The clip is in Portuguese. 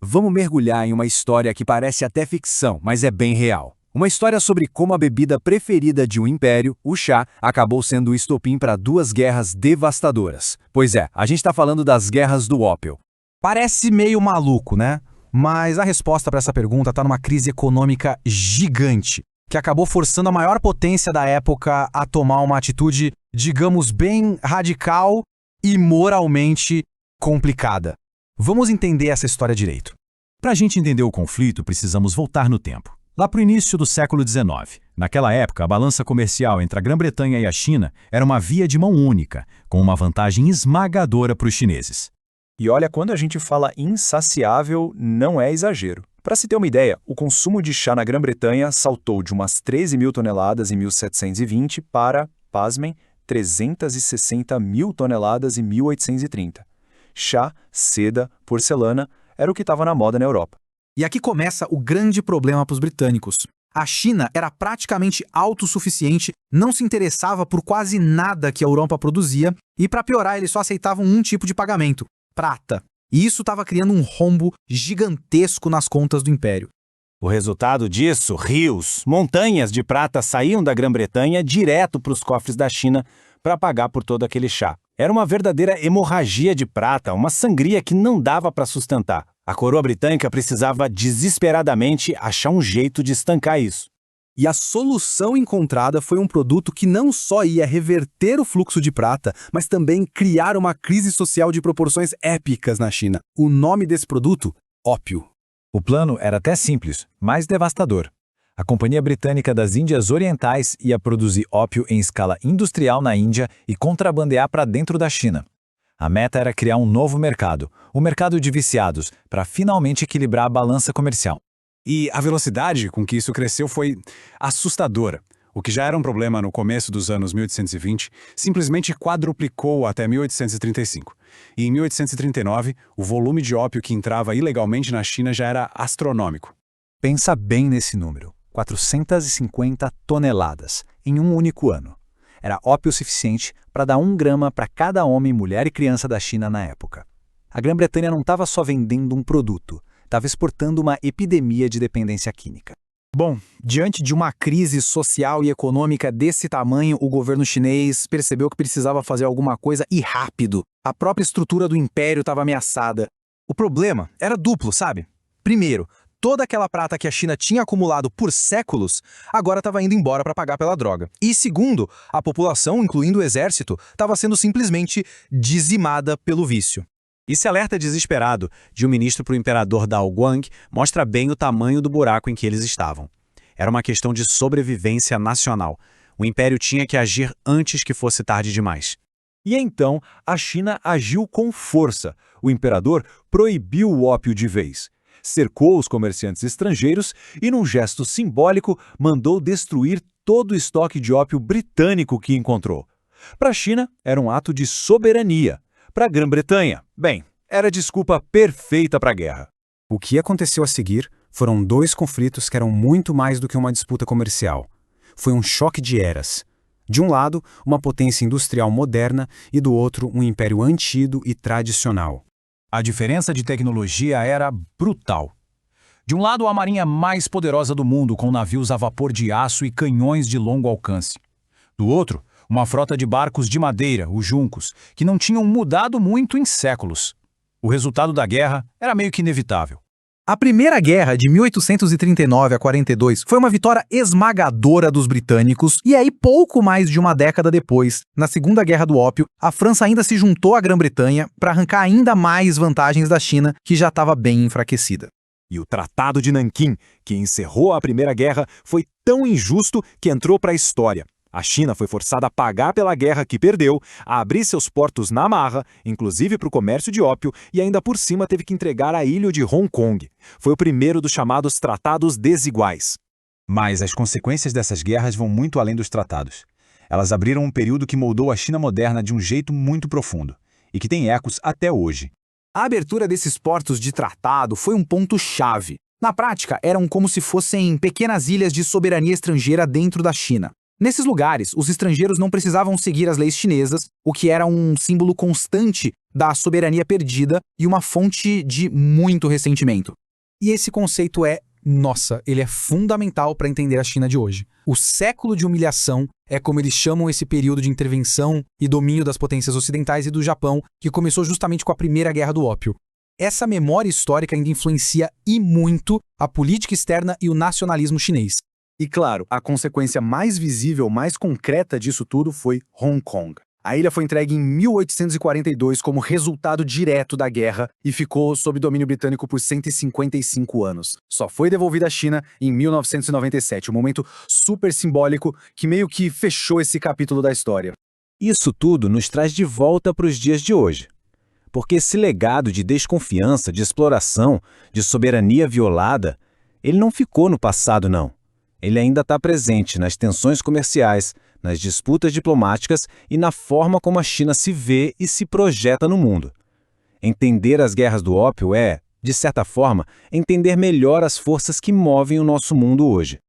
Vamos mergulhar em uma história que parece até ficção, mas é bem real. Uma história sobre como a bebida preferida de um império, o chá, acabou sendo o estopim para duas guerras devastadoras. Pois é, a gente está falando das guerras do ópio. Parece meio maluco, né? Mas a resposta para essa pergunta está numa crise econômica gigante, que acabou forçando a maior potência da época a tomar uma atitude, digamos, bem radical e moralmente complicada. Vamos entender essa história direito. Para a gente entender o conflito, precisamos voltar no tempo. Lá para o início do século XIX. Naquela época, a balança comercial entre a Grã-Bretanha e a China era uma via de mão única, com uma vantagem esmagadora para os chineses. E olha, quando a gente fala insaciável, não é exagero. Para se ter uma ideia, o consumo de chá na Grã-Bretanha saltou de umas 13 mil toneladas em 1720 para, pasmem, 360 mil toneladas em 1830. Chá, seda, porcelana era o que estava na moda na Europa. E aqui começa o grande problema para os britânicos. A China era praticamente autossuficiente, não se interessava por quase nada que a Europa produzia e, para piorar, eles só aceitavam um tipo de pagamento: prata. E isso estava criando um rombo gigantesco nas contas do império. O resultado disso, rios, montanhas de prata saíam da Grã-Bretanha direto para os cofres da China para pagar por todo aquele chá. Era uma verdadeira hemorragia de prata, uma sangria que não dava para sustentar. A coroa britânica precisava desesperadamente achar um jeito de estancar isso. E a solução encontrada foi um produto que não só ia reverter o fluxo de prata, mas também criar uma crise social de proporções épicas na China. O nome desse produto? Ópio. O plano era até simples, mas devastador. A Companhia Britânica das Índias Orientais ia produzir ópio em escala industrial na Índia e contrabandear para dentro da China. A meta era criar um novo mercado, o mercado de viciados, para finalmente equilibrar a balança comercial. E a velocidade com que isso cresceu foi assustadora. O que já era um problema no começo dos anos 1820, simplesmente quadruplicou até 1835. E em 1839, o volume de ópio que entrava ilegalmente na China já era astronômico. Pensa bem nesse número: 450 toneladas, em um único ano. Era ópio suficiente para dar 1 grama para cada homem, mulher e criança da China na época. A Grã-Bretanha não estava só vendendo um produto, estava exportando uma epidemia de dependência química. Bom, diante de uma crise social e econômica desse tamanho, o governo chinês percebeu que precisava fazer alguma coisa e rápido. A própria estrutura do império estava ameaçada. O problema era duplo, sabe? Primeiro, toda aquela prata que a China tinha acumulado por séculos, agora estava indo embora para pagar pela droga. E segundo, a população, incluindo o exército, estava sendo simplesmente dizimada pelo vício. Esse alerta desesperado de um ministro para o imperador Dao Guang mostra bem o tamanho do buraco em que eles estavam. Era uma questão de sobrevivência nacional. O império tinha que agir antes que fosse tarde demais. E então, a China agiu com força. O imperador proibiu o ópio de vez. Cercou os comerciantes estrangeiros e, num gesto simbólico, mandou destruir todo o estoque de ópio britânico que encontrou. Para a China, era um ato de soberania. Para a Grã-Bretanha, bem, era a desculpa perfeita para a guerra. O que aconteceu a seguir foram dois conflitos que eram muito mais do que uma disputa comercial. Foi um choque de eras. De um lado, uma potência industrial moderna e do outro, um império antigo e tradicional. A diferença de tecnologia era brutal. De um lado, a marinha mais poderosa do mundo, com navios a vapor de aço e canhões de longo alcance. Do outro, uma frota de barcos de madeira, os juncos, que não tinham mudado muito em séculos. O resultado da guerra era meio que inevitável. A Primeira Guerra, de 1839 a 42, foi uma vitória esmagadora dos britânicos, e aí pouco mais de uma década depois, na Segunda Guerra do Ópio, a França ainda se juntou à Grã-Bretanha para arrancar ainda mais vantagens da China, que já estava bem enfraquecida. E o Tratado de Nanquim, que encerrou a Primeira Guerra, foi tão injusto que entrou para a história. A China foi forçada a pagar pela guerra que perdeu, a abrir seus portos na marra, inclusive para o comércio de ópio, e ainda por cima teve que entregar a ilha de Hong Kong. Foi o primeiro dos chamados Tratados Desiguais. Mas as consequências dessas guerras vão muito além dos tratados. Elas abriram um período que moldou a China moderna de um jeito muito profundo, e que tem ecos até hoje. A abertura desses portos de tratado foi um ponto-chave. Na prática, eram como se fossem pequenas ilhas de soberania estrangeira dentro da China. Nesses lugares, os estrangeiros não precisavam seguir as leis chinesas, o que era um símbolo constante da soberania perdida e uma fonte de muito ressentimento. E esse conceito ele é fundamental para entender a China de hoje. O século de humilhação é como eles chamam esse período de intervenção e domínio das potências ocidentais e do Japão, que começou justamente com a Primeira Guerra do Ópio. Essa memória histórica ainda influencia e muito a política externa e o nacionalismo chinês. E claro, a consequência mais visível, mais concreta disso tudo foi Hong Kong. A ilha foi entregue em 1842 como resultado direto da guerra e ficou sob domínio britânico por 155 anos. Só foi devolvida à China em 1997, um momento super simbólico que meio que fechou esse capítulo da história. Isso tudo nos traz de volta para os dias de hoje. Porque esse legado de desconfiança, de exploração, de soberania violada, ele não ficou no passado, não. Ele ainda está presente nas tensões comerciais, nas disputas diplomáticas e na forma como a China se vê e se projeta no mundo. Entender as guerras do ópio é, de certa forma, entender melhor as forças que movem o nosso mundo hoje.